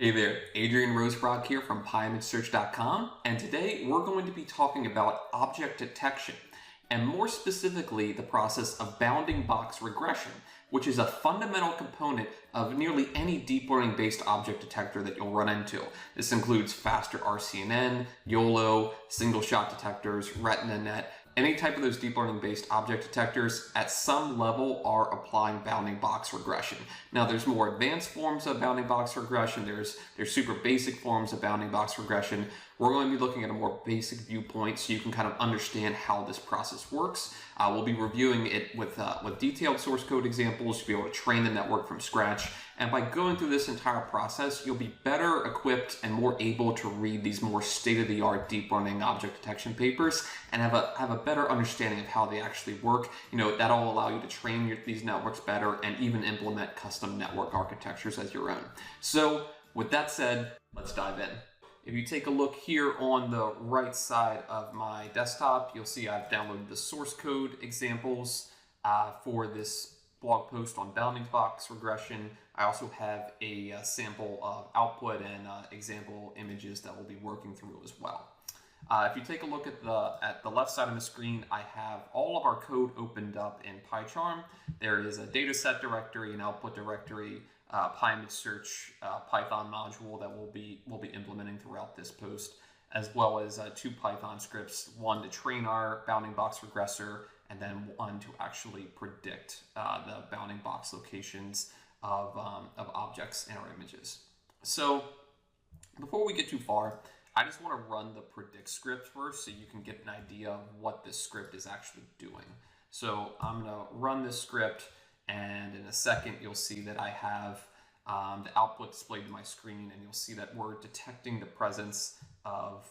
Hey there, Adrian Rosebrock here from PyImageSearch.com, and today we're going to be talking about object detection, and more specifically the process of bounding box regression, which is a fundamental component of nearly any deep learning based object detector that you'll run into. This includes faster RCNN, YOLO, single shot detectors, RetinaNet. Any type of those deep learning based object detectors at some level are applying bounding box regression. Now there's more advanced forms of bounding box regression, there's super basic forms of bounding box regression. We're going to be looking at a more basic viewpoint so you can kind of understand how this process works. We'll be reviewing it with detailed source code examples to be able to train the network from scratch. And by going through this entire process, you'll be better equipped and more able to read these more state-of-the-art deep learning object detection papers and have a better understanding of how they actually work. That'll allow you to train these networks better and even implement custom network architectures as your own. So with that said, let's dive in. If you take a look here on the right side of my desktop, you'll see I've downloaded the source code examples for this blog post on bounding box regression. I also have a sample of output and example images that we'll be working through as well. If you take a look at the left side of the screen, I have all of our code opened up in PyCharm. There is a dataset directory, an output directory, PyImageSearch Python module that we'll be implementing throughout this post, as well as two Python scripts, one to train our bounding box regressor, and then one to actually predict the bounding box locations of objects in our images. So before we get too far, I just want to run the predict script first so you can get an idea of what this script is actually doing. So I'm going to run this script, and in a second you'll see that I have the output displayed to my screen, and you'll see that we're detecting the presence of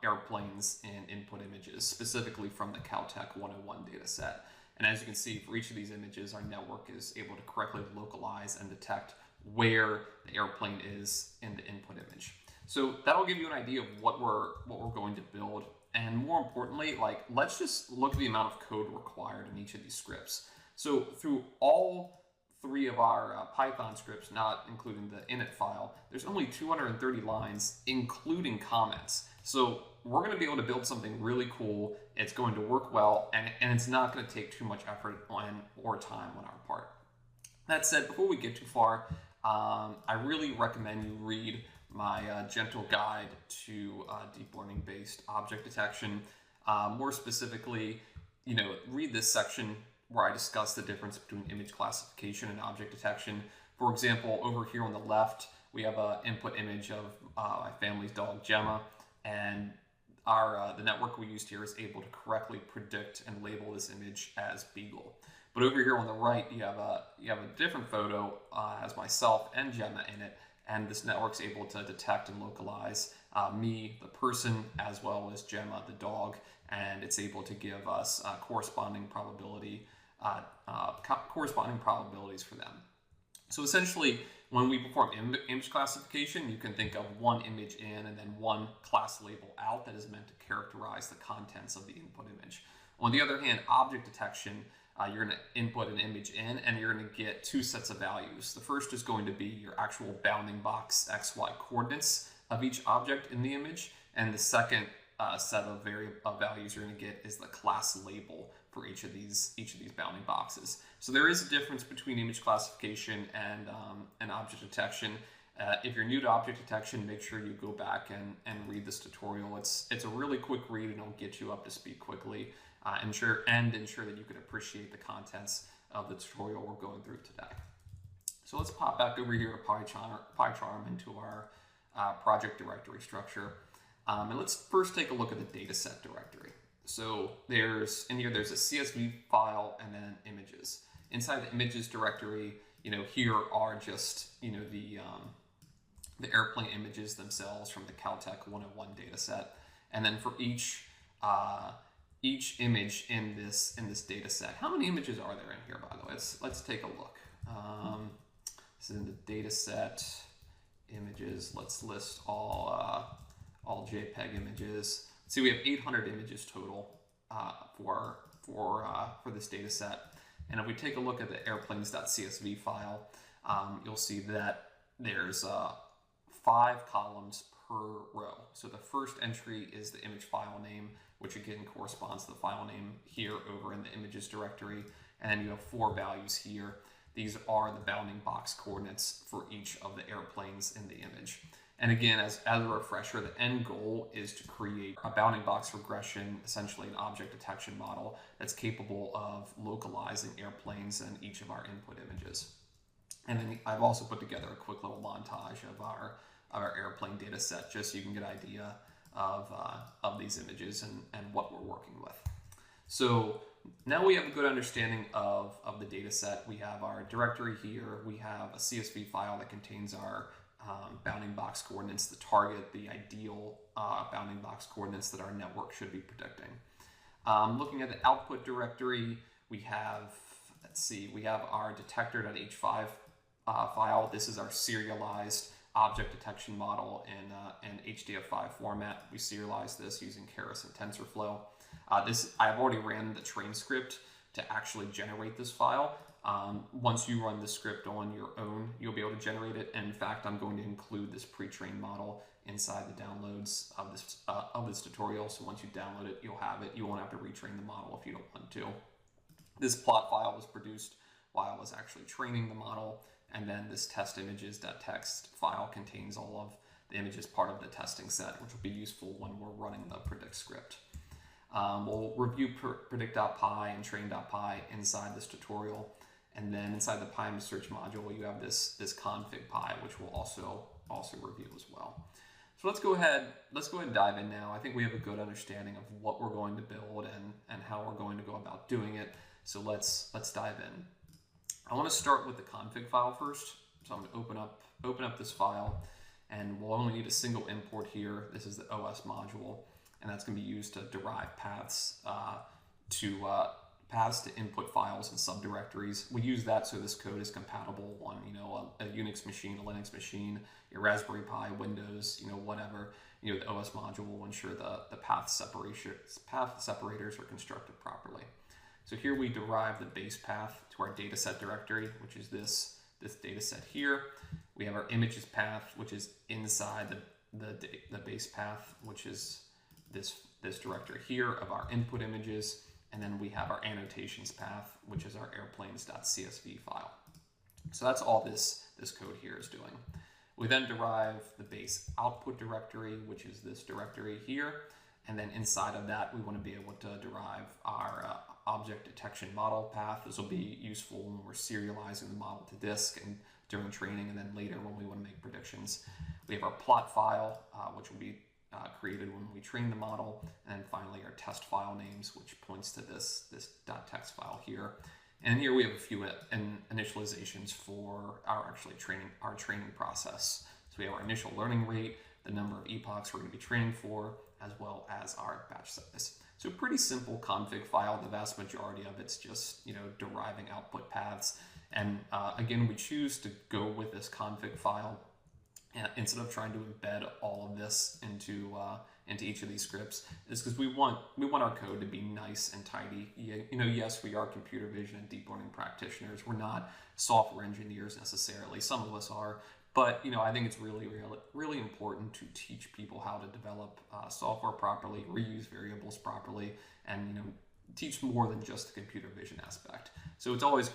airplanes in input images, specifically from the Caltech 101 data set. And as you can see, for each of these images, our network is able to correctly localize and detect where the airplane is in the input image. So that'll give you an idea of what we're going to build. And more importantly, let's just look at the amount of code required in each of these scripts. So through all three of our Python scripts, not including the init file, there's only 230 lines, including comments. So we're going to be able to build something really cool. It's going to work well, and it's not going to take too much effort or time on our part. That said, before we get too far, I really recommend you read my gentle guide to deep learning based object detection. More specifically, read this section where I discuss the difference between image classification and object detection. For example, over here on the left, we have an input image of my family's dog Gemma, and the network we used here is able to correctly predict and label this image as Beagle. But over here on the right, you have a different photo, has myself and Gemma in it, and this network's able to detect and localize me, the person, as well as Gemma, the dog, and it's able to give us corresponding probabilities for them. So essentially, when we perform image classification, you can think of one image in and then one class label out that is meant to characterize the contents of the input image. On the other hand, object detection, you're going to input an image in and you're going to get two sets of values. The first is going to be your actual bounding box XY coordinates of each object in the image, and the second set of values you're going to get is the class label for each of these bounding boxes. So there is a difference between image classification and object detection. If you're new to object detection, make sure you go back and read this tutorial. It's a really quick read and it'll get you up to speed quickly. Ensure that you can appreciate the contents of the tutorial we're going through today. So let's pop back over here to PyCharm into our project directory structure. And let's first take a look at the dataset directory. So there's a CSV file and then images. Inside the images directory, here are just the airplane images themselves from the Caltech 101 dataset. And then for each image in this data set. How many images are there in here, by the way? Let's take a look. This is in the data set images. Let's list all JPEG images. See, we have 800 images total for this data set. And if we take a look at the airplanes.csv file, you'll see that there's 5 columns per row. So the first entry is the image file name, which again corresponds to the file name here over in the images directory. And then you have 4 values here. These are the bounding box coordinates for each of the airplanes in the image. And again, as a refresher, the end goal is to create a bounding box regression, essentially an object detection model that's capable of localizing airplanes in each of our input images. And then I've also put together a quick little montage of our airplane data set, just so you can get an idea of these images and what we're working with. So now we have a good understanding of the data set. We have our directory here. We have a CSV file that contains our bounding box coordinates, the target, the ideal bounding box coordinates that our network should be predicting. Looking at the output directory, we have, we have our detector.h5 file. This is our serialized object detection model in HDF5 format. We serialize this using Keras and TensorFlow. I've already ran the train script to actually generate this file. Once you run the script on your own, you'll be able to generate it. And in fact, I'm going to include this pre-trained model inside the downloads of this tutorial. So once you download it, you'll have it. You won't have to retrain the model if you don't want to. This plot file was produced while I was actually training the model. And then this test images.txt file contains all of the images part of the testing set, which will be useful when we're running the predict script. We'll review predict.py and train.py inside this tutorial. And then inside the PyImageSearch module, you have this config.py, which we'll also review as well. So let's go ahead and dive in now. I think we have a good understanding of what we're going to build and how we're going to go about doing it. So let's dive in. I want to start with the config file first. So I'm going to open up this file, and we'll only need a single import here. This is the OS module, and that's going to be used to derive paths to input files and subdirectories. We use that so this code is compatible on a Unix machine, a Linux machine, your Raspberry Pi, Windows, whatever. The OS module will ensure the path separators are constructed properly. So here we derive the base path to our dataset directory, which is this dataset here. We have our images path, which is inside the base path, which is this directory here of our input images. And then we have our annotations path, which is our airplanes.csv file. So that's all this code here is doing. We then derive the base output directory, which is this directory here. And then inside of that, we want to be able to derive our object detection model path. This will be useful when we're serializing the model to disk and during training, and then later when we want to make predictions. We have our plot file, which will be created when we train the model, and then finally our test file names, which points to this .txt file here. And here we have a few initializations for our training process. So we have our initial learning rate, the number of epochs we're going to be training for, as well as our batch size. So pretty simple config file. The vast majority of it's just deriving output paths. And again, we choose to go with this config file instead of trying to embed all of this into each of these scripts, is because we want our code to be nice and tidy. Yes, we are computer vision and deep learning practitioners. We're not software engineers necessarily. Some of us are, but I think it's really important to teach people how to develop software properly, reuse variables properly, and teach more than just the computer vision aspect. So it's always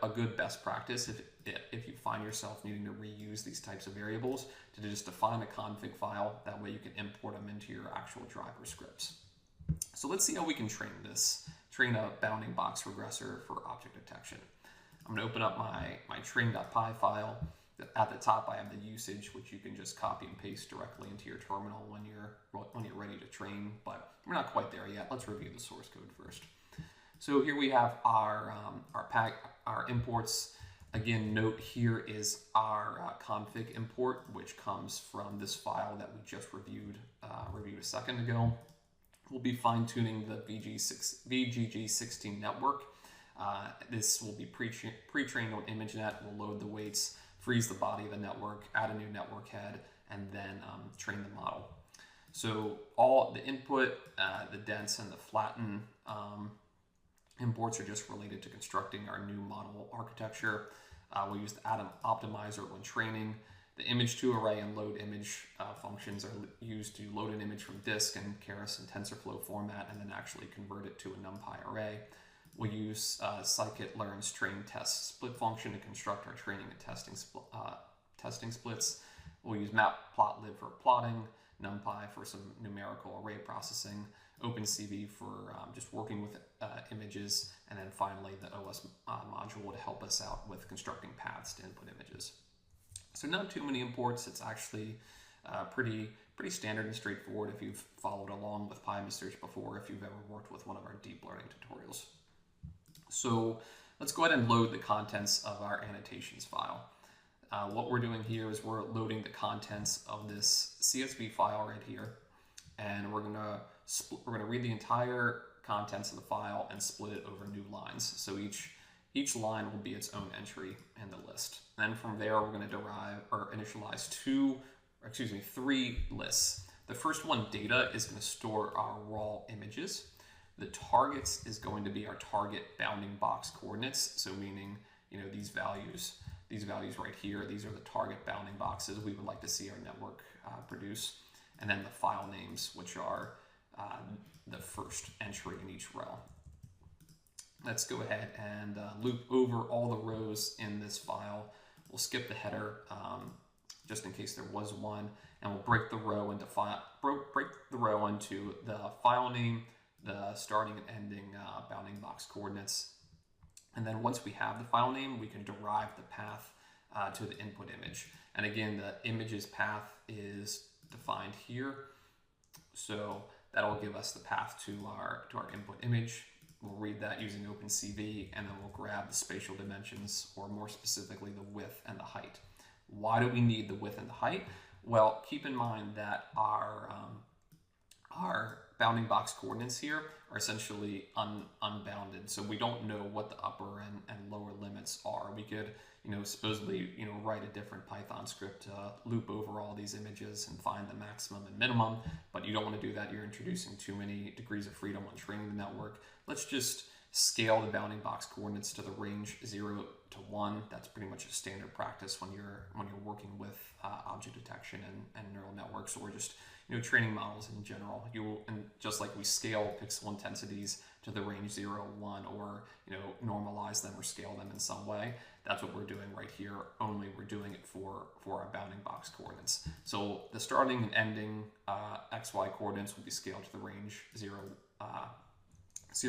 a good best practice if you find yourself needing to reuse these types of variables to just define a config file. That way you can import them into your actual driver scripts. So let's see how we can train a bounding box regressor for object detection. I'm going to open up my train.py file. At the top, I have the usage, which you can just copy and paste directly into your terminal when you're ready to train. But we're not quite there yet. Let's review the source code first. So here we have our imports. Again, note here is our config import, which comes from this file that we just reviewed a second ago. We'll be fine-tuning the VGG16 network. This will be pre-trained on ImageNet. We'll load the weights, freeze the body of the network, add a new network head, and then train the model. So all the input, the dense, and the flatten imports are just related to constructing our new model architecture. We use the Atom Optimizer when training. The image to array and load image functions are used to load an image from disk and Keras and TensorFlow format and then actually convert it to a NumPy array. We'll use scikit-learn's train test split function to construct our training and testing splits. We'll use matplotlib for plotting, NumPy for some numerical array processing, OpenCV for just working with images, and then finally the OS module to help us out with constructing paths to input images. So not too many imports. It's actually pretty standard and straightforward if you've followed along with PyImageSearch before, if you've ever worked with one of our deep learning tutorials. So let's go ahead and load the contents of our annotations file. What we're doing here is we're loading the contents of this CSV file right here, and we're gonna read the entire contents of the file and split it over new lines. So each line will be its own entry in the list. And then from there, we're going to derive or initialize three lists. The first one, data, is going to store our raw images. The targets is going to be our target bounding box coordinates. So meaning, these values right here, these are the target bounding boxes we would like to see our network produce. And then the file names, which are the first entry in each row. Let's go ahead and loop over all the rows in this file. We'll skip the header just in case there was one, and we'll break the row into the file name, the starting and ending bounding box coordinates. And then once we have the file name, we can derive the path to the input image. And again, the image's path is defined here. So that'll give us the path to our input image. We'll read that using OpenCV, and then we'll grab the spatial dimensions, or more specifically, the width and the height. Why do we need the width and the height? Well, keep in mind that our bounding box coordinates here are essentially unbounded, so we don't know what the upper and lower limits are. We could, supposedly, write a different Python script to loop over all these images and find the maximum and minimum, but you don't want to do that. You're introducing too many degrees of freedom when training the network. Let's just scale the bounding box coordinates to the range 0 to 1. That's pretty much a standard practice when you're working with object detection and neural networks, or just training models in general. And just like we scale pixel intensities to the range 0, 1, or normalize them or scale them in some way, that's what we're doing right here. Only we're doing it for our bounding box coordinates. So the starting and ending XY coordinates will be scaled to the range 0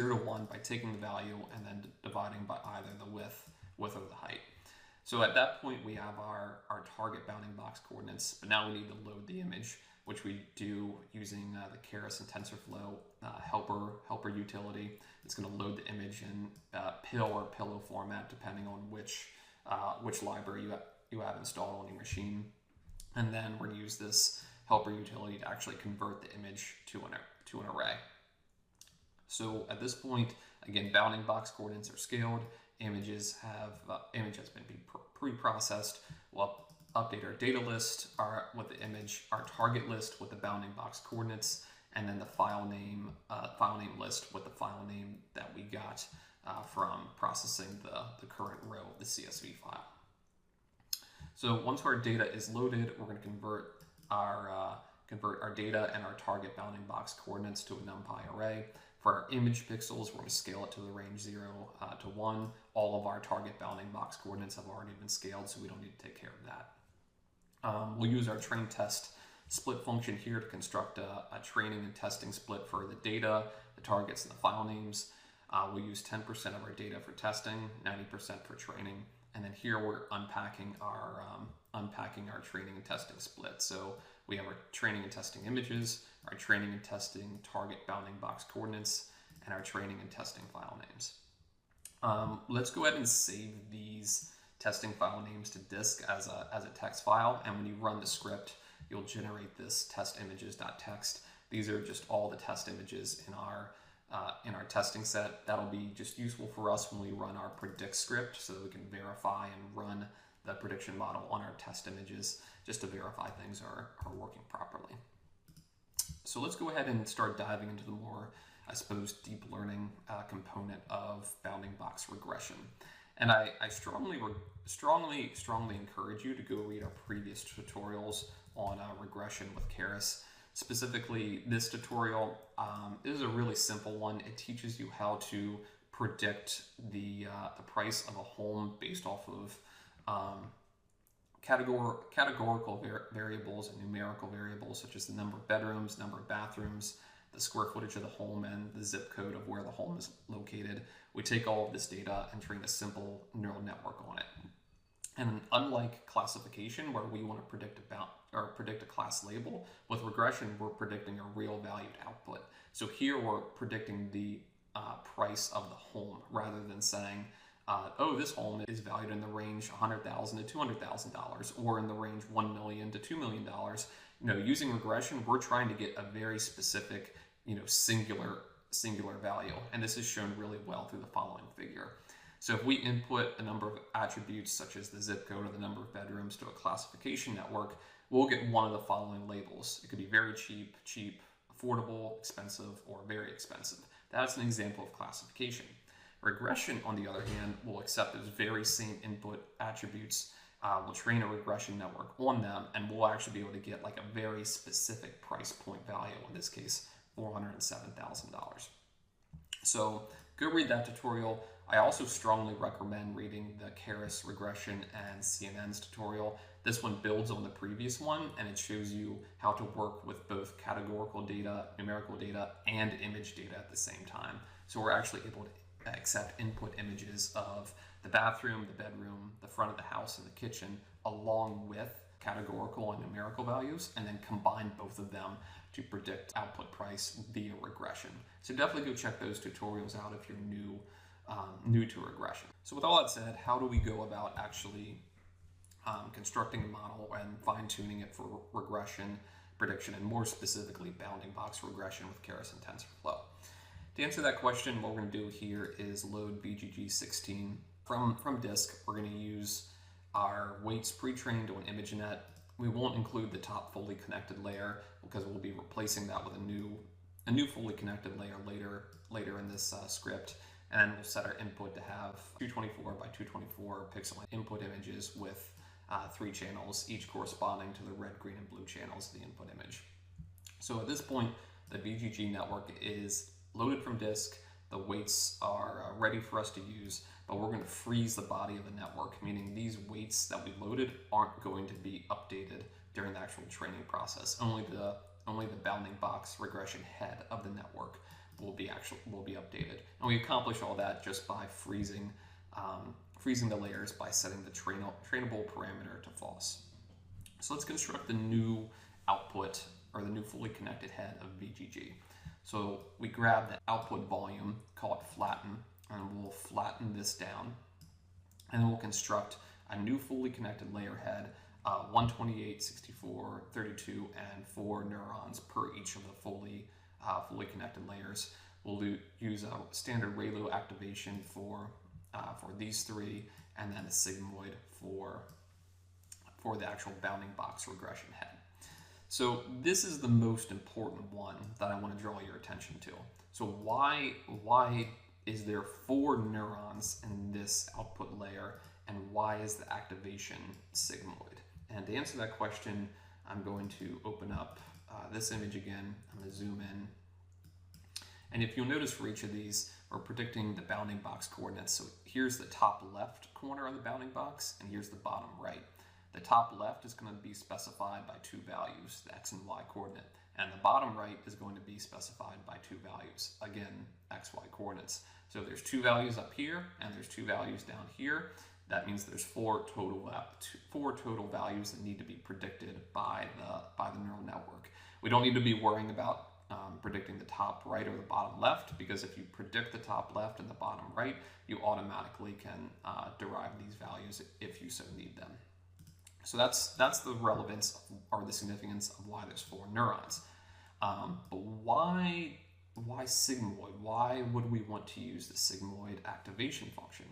to 1 by taking the value and then dividing by either the width or the height. So at that point, we have our target bounding box coordinates, but now we need to load the image, which we do using the Keras and TensorFlow helper utility. It's going to load the image in PIL or pillow format, depending on which library you have installed on your machine. And then we're going to use this helper utility to actually convert the image to an array. So at this point, again, bounding box coordinates are scaled. Image has been pre-processed. We'll update our data list with the image, our target list with the bounding box coordinates, and then the file name list with the file name that we got from processing the current row of the CSV file. So once our data is loaded, we're going to convert our data and our target bounding box coordinates to a NumPy array. For our image pixels, we're going to scale it to the range 0 to 1. All of our target bounding box coordinates have already been scaled, so we don't need to take care of that. We'll use our train test split function here to construct a training and testing split for the data, the targets, and the file names. We'll use 10% of our data for testing, 90% for training, and then here we're unpacking our training and testing split. So we have our training and testing images, our training and testing target bounding box coordinates, and our training and testing file names. Let's go ahead and save these testing file names to disk as a text file, and when you run the script, you'll generate this test images.txt. These are just all the test images in our testing set. That'll be just useful for us when we run our predict script, so that we can verify and run the prediction model on our test images just to verify things are working properly. So let's go ahead and start diving into the more, I suppose, deep learning component of bounding box regression. And I strongly encourage you to go read our previous tutorials on regression with Keras. Specifically, this tutorial is a really simple one. It teaches you how to predict the price of a home based off of categorical variables and numerical variables, such as the number of bedrooms, number of bathrooms, the square footage of the home, and the zip code of where the home is located. We take all of this data and train a simple neural network on it. And unlike classification, where we want to predict a class label, with regression, we're predicting a real valued output. So here we're predicting the price of the home, rather than saying, oh, this home is valued in the range $100,000 to $200,000, or in the range $1 million to $2 million. Using regression, we're trying to get a very specific, singular value, and this is shown really well through the following figure. So if we input a number of attributes, such as the zip code or the number of bedrooms, to a classification network, we'll get one of the following labels. It could be very cheap, affordable, expensive, or very expensive. That's an example of classification. Regression, on the other hand, will accept those very same input attributes. We'll train a regression network on them, and we'll actually be able to get like a very specific price point value, in this case, $407,000. So go read that tutorial. I also strongly recommend reading the Keras regression and CNN's tutorial. This one builds on the previous one, and it shows you how to work with both categorical data, numerical data, and image data at the same time. So we're actually able to accept input images of the bathroom, the bedroom, the front of the house, and the kitchen, along with categorical and numerical values, and then combine both of them to predict output price via regression. So definitely go check those tutorials out if you're new to regression. So with all that said, how do we go about actually constructing a model and fine-tuning it for regression, prediction, and more specifically bounding box regression with Keras and TensorFlow? To answer that question, what we're going to do here is load BGG16 from disk. We're going to use our weights pre-trained on ImageNet. We won't include the top fully connected layer because we'll be replacing that with a new fully connected layer later in this script. And then we'll set our input to have 224 by 224 pixel input images with 3 channels, each corresponding to the red, green, and blue channels of the input image. So at this point, the BGG network is loaded from disk. The weights are ready for us to use, but we're going to freeze the body of the network, meaning these weights that we loaded aren't going to be updated during the actual training process. Only the bounding box regression head of the network will be updated, and we accomplish all that just by freezing the layers by setting the trainable parameter to false. So let's construct the new output, or the new fully connected head of BGG. So we grab the output volume, call it flatten, and we'll flatten this down, and then we'll construct a new fully connected layer head, 128, 64, 32, and 4 neurons per each of the fully connected layers. We'll use a standard ReLU activation for these 3, and then a sigmoid for the actual bounding box regression head. So this is the most important one that I want to draw your attention to. So why is there 4 neurons in this output layer, and why is the activation sigmoid? And to answer that question, I'm going to open up this image again. I'm going to zoom in. And if you'll notice, for each of these, we're predicting the bounding box coordinates. So here's the top left corner of the bounding box, and here's the bottom right. The top left is going to be specified by 2 values, the x and y coordinate, and the bottom right is going to be specified by 2 values, again, x, y coordinates. So there's 2 values up here, and there's 2 values down here. That means there's 4 total values that need to be predicted by the neural network. We don't need to be worrying about predicting the top right or the bottom left, because if you predict the top left and the bottom right, you automatically can derive these values if you so need them. So that's the relevance or the significance of why there's 4 neurons. But why sigmoid? Why would we want to use the sigmoid activation function?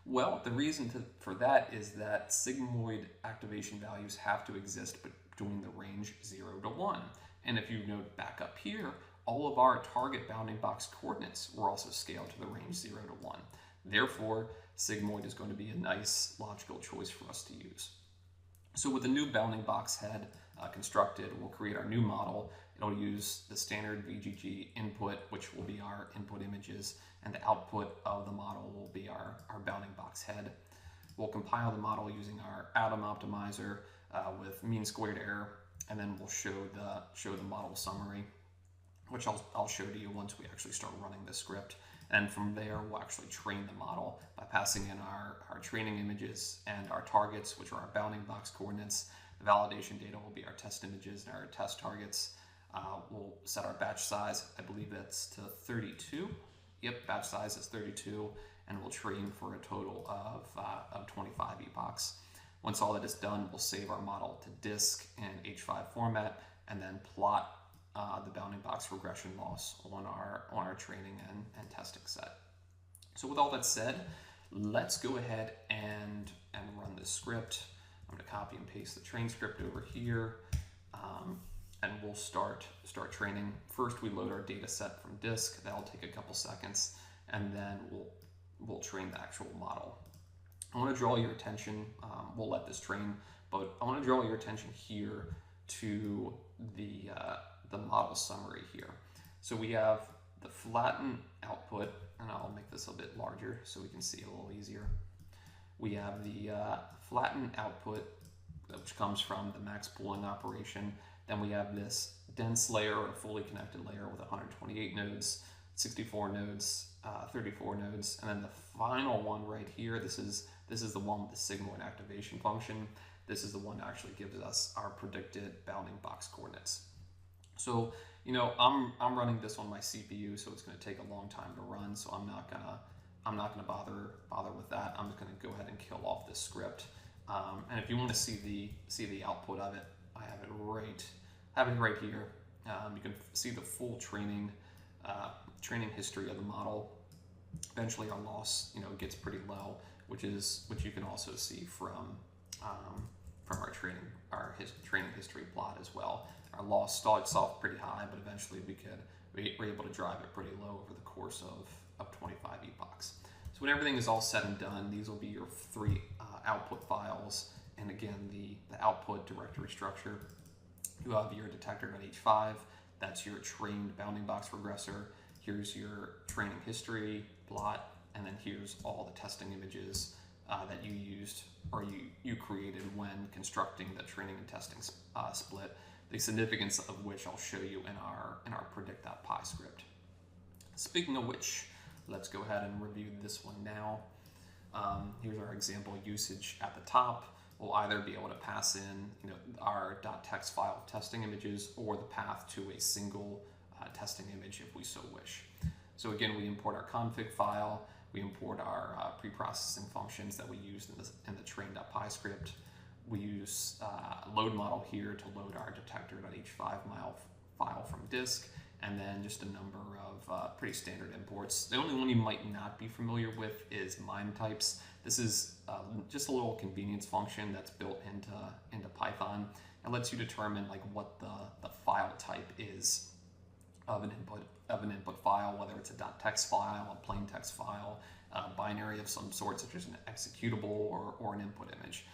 Well, the reason for that is that sigmoid activation values have to exist between the range 0 to 1. And if you note back up here, all of our target bounding box coordinates were also scaled to the range 0 to 1. Therefore, sigmoid is going to be a nice logical choice for us to use. So with the new bounding box head constructed, we'll create our new model. It'll use the standard VGG input, which will be our input images, and the output of the model will be our bounding box head. We'll compile the model using our Atom optimizer with mean squared error, and then we'll show the model summary, which I'll show to you once we actually start running the script. And from there, we'll actually train the model by passing in our training images and our targets, which are our bounding box coordinates. The validation data will be our test images and our test targets. We'll set our batch size. I believe that's to 32. Yep, batch size is 32, and we'll train for a total of 25 epochs. Once all that is done, we'll save our model to disk in H5 format, and then plot the bounding box regression loss on our training and testing set. So with all that said, let's go ahead and run this script. I'm going to copy and paste the train script over here, and we'll start training. First, we load our data set from disk. That'll take a couple seconds, and then we'll train the actual model. I want to draw your attention. We'll let this train, but I want to draw your attention here to the model summary here. So we have the flattened output, and I'll make this a bit larger so we can see it a little easier. We have the flattened output, which comes from the max pooling operation. Then we have this dense layer or fully connected layer with 128 nodes, 64 nodes, 34 nodes, and then the final one right here, this is the one with the sigmoid activation function. This is the one that actually gives us our predicted bounding box coordinates. So, you know, I'm running this on my CPU, so it's going to take a long time to run. So I'm not gonna bother with that. I'm just going to go ahead and kill off this script. And if you want to see the output of it, I have it right here. You can see the full training history of the model. Eventually, our loss, you know, gets pretty low, which you can also see from our training history plot as well. Our loss starts off pretty high, but eventually we're able to drive it pretty low over the course of 25 epochs. So when everything is all said and done, these will be your three output files. And again, the output directory structure. You have your detector.h5. That's your trained bounding box regressor. Here's your training history plot, and then here's all the testing images that you used or you created when constructing the training and testing split, the significance of which I'll show you in our predict.py script. Speaking of which, let's go ahead and review this one now. Here's our example usage at the top. We'll either be able to pass in, you know, our .text file of testing images or the path to a single testing image if we so wish. So again, we import our config file. We import our pre-processing functions that we used in the train.py script. We use load model here to load our detector.h5 file from disk, and then just a number of pretty standard imports. The only one you might not be familiar with is MIME types. This is just a little convenience function that's built into Python. It lets you determine like what the file type is of an input file, whether it's a .text file, a plain text file, a binary of some sort, such as an executable or an input image.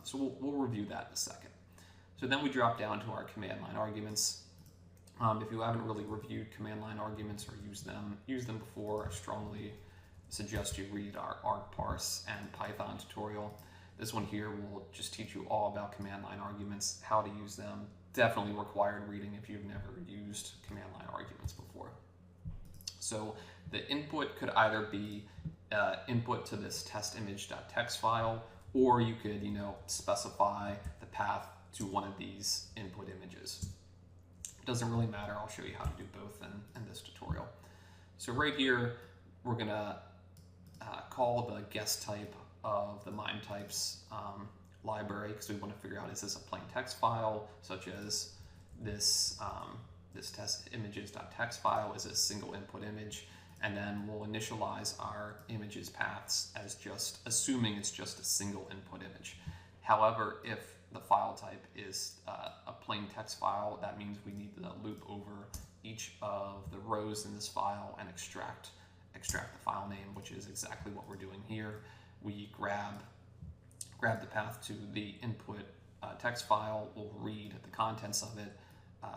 So we'll review that in a second. So then we drop down to our command line arguments. If you haven't really reviewed command line arguments or used them before, I strongly suggest you read our argparse and Python tutorial. This one here will just teach you all about command line arguments, how to use them. Definitely required reading if you've never used command line arguments before. So the input could either be input to this test image.txt file, or you could, you know, specify the path to one of these input images. It doesn't really matter. I'll show you how to do both in this tutorial. So right here, we're gonna call the guest type of the MIME types library, because we want to figure out, is this a plain text file, such as this this test images.txt file is a single input image, and then we'll initialize our images paths as just assuming it's just a single input image. However, if the file type is a plain text file, that means we need to loop over each of the rows in this file and extract extract the file name, which is exactly what we're doing here. We grab the path to the input text file, we'll read the contents of it,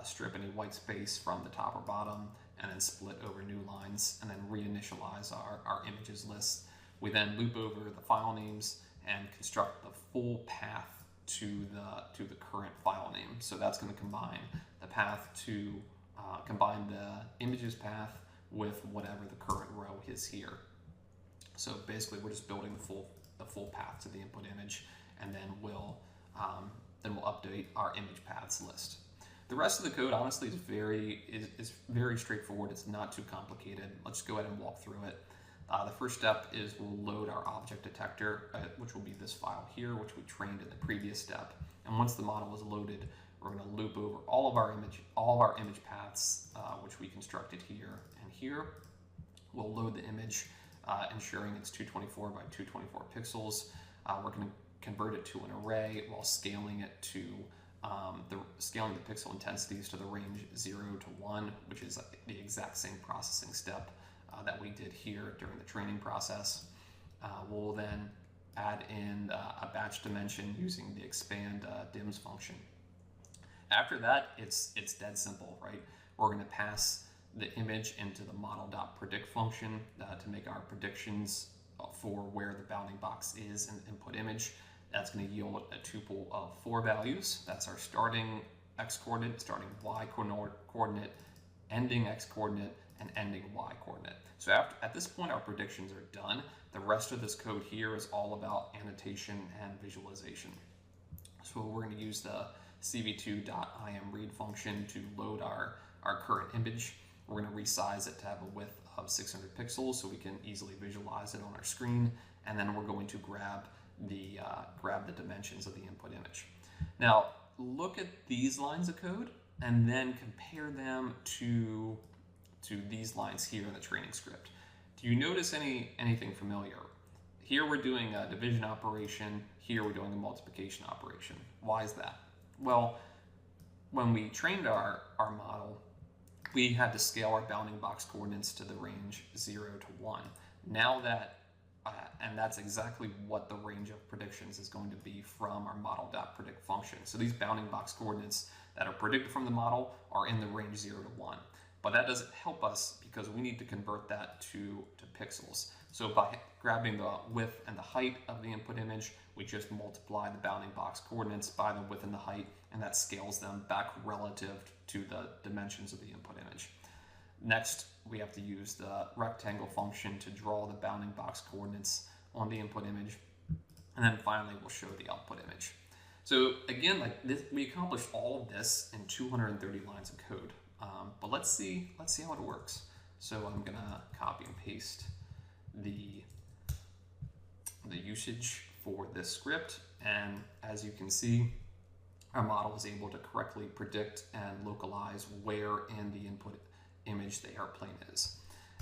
strip any white space from the top or bottom, and then split over new lines, and then reinitialize our images list. We then loop over the file names and construct the full path to the current file name. So that's going to combine the path to combine the images path with whatever the current row is here. So basically, we're just building the full path to the input image, and then we'll update our image paths list. The rest of the code, honestly, is very straightforward. It's not too complicated. Let's go ahead and walk through it. The first step is we'll load our object detector, which will be this file here, which we trained in the previous step. And once the model is loaded, we're going to loop over all of our image paths, which we constructed here and here. We'll load the image, ensuring it's 224 by 224 pixels. We're going to convert it to an array while scaling it to scaling the pixel intensities to the range 0 to 1, which is the exact same processing step that we did here during the training process. We'll then add in a batch dimension using the expand dims function. After that, it's dead simple, right? We're going to pass the image into the model.predict function to make our predictions for where the bounding box is in the input image. That's going to yield a tuple of 4 values. That's our starting x coordinate, starting y coordinate, ending x coordinate, and ending y coordinate. So at this point, our predictions are done. The rest of this code here is all about annotation and visualization. So we're going to use the cv2.imRead function to load our current image. We're going to resize it to have a width of 600 pixels so we can easily visualize it on our screen. And then we're going to grab the dimensions of the input image. Now, look at these lines of code and then compare them to these lines here in the training script. Do you notice anything familiar? Here we're doing a division operation, here we're doing a multiplication operation. Why is that? Well, when we trained our model, we had to scale our bounding box coordinates to the range 0 to 1. Now that, and that's exactly what the range of predictions is going to be from our model.predict function. So these bounding box coordinates that are predicted from the model are in the range 0 to 1. But that doesn't help us because we need to convert that to pixels. So by grabbing the width and the height of the input image, we just multiply the bounding box coordinates by the width and the height, and that scales them back relative to the dimensions of the input image. Next, we have to use the rectangle function to draw the bounding box coordinates on the input image. And then finally, we'll show the output image. So again, like this, we accomplished all of this in 230 lines of code. But let's see how it works. So I'm gonna copy and paste the usage for this script, and as you can see, our model is able to correctly predict and localize where in the input image the airplane is.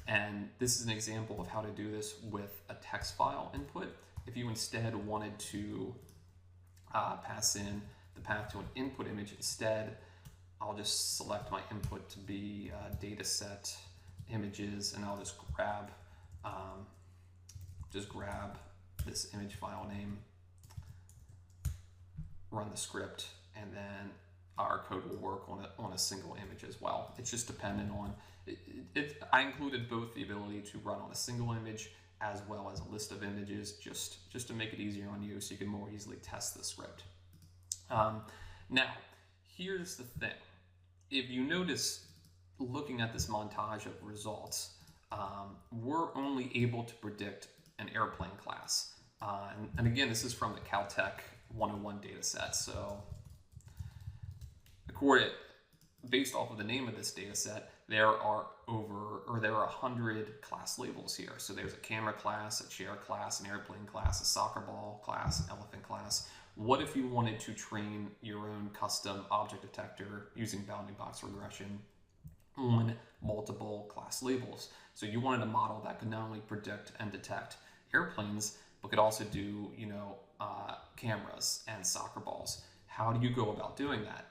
And this is an example of how to do this with a text file input. If you instead wanted to pass in the path to an input image instead, I'll just select my input to be dataset images, and I'll just grab this image file name, run the script, and then our code will work on a single image as well. It's just dependent on I included both the ability to run on a single image as well as a list of images, just to make it easier on you so you can more easily test the script. Now, here's the thing. If you notice, looking at this montage of results, we're only able to predict an airplane class. And again, this is from the Caltech 101 data set. So based off of the name of this data set, there are 100 class labels here. So there's a camera class, a chair class, an airplane class, a soccer ball class, an elephant class. What if you wanted to train your own custom object detector using bounding box regression on multiple class labels? So you wanted a model that could not only predict and detect airplanes, but could also do, cameras and soccer balls. How do you go about doing that?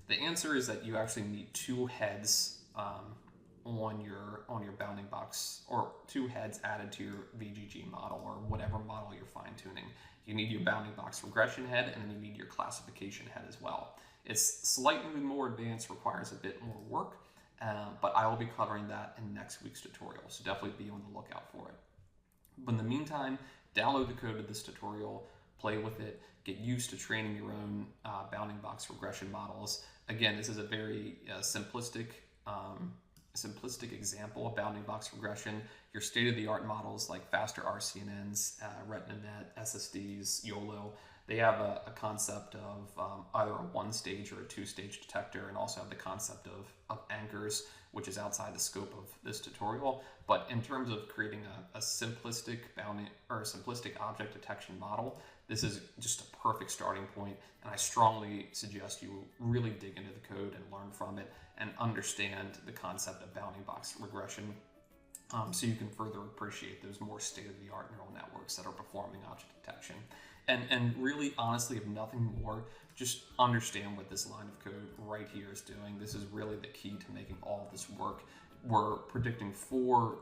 The answer is that you actually need 2 heads on your bounding box, or 2 heads added to your VGG model or whatever model you're fine-tuning. You need your bounding box regression head, and then you need your classification head as well. It's slightly more advanced, requires a bit more work, but I will be covering that in next week's tutorial, so definitely be on the lookout for it. But in the meantime, download the code of this tutorial, play with it, get used to training your own bounding box regression models. Again, this is a very simplistic example of bounding box regression. Your state-of-the-art models like faster RCNNs, RetinaNet, SSDs, YOLO, they have a concept of either a 1-stage or a 2-stage detector, and also have the concept of anchors, which is outside the scope of this tutorial. But in terms of creating a simplistic bounding or a simplistic object detection model, this is just a perfect starting point, and I strongly suggest you really dig into the code and learn from it and understand the concept of bounding box regression, so you can further appreciate those more state-of-the-art neural networks that are performing object detection. And really, honestly, if nothing more, just understand what this line of code right here is doing. This is really the key to making all of this work. We're predicting four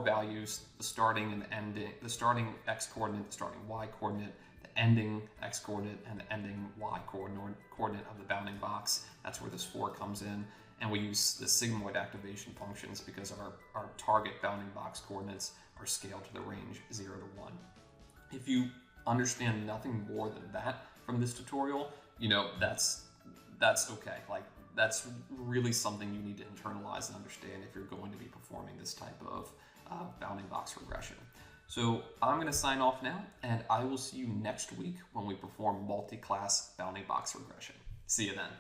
values: the starting and the ending, the starting x coordinate, the starting y coordinate, the ending x coordinate, and the ending y coordinate of the bounding box. That's where this 4 comes in. And we use the sigmoid activation functions because our target bounding box coordinates are scaled to the range 0 to 1. If you understand nothing more than that from this tutorial, that's okay. Like, that's really something you need to internalize and understand if you're going to be performing this type of bounding box regression. So I'm going to sign off now, and I will see you next week when we perform multi-class bounding box regression. See you then.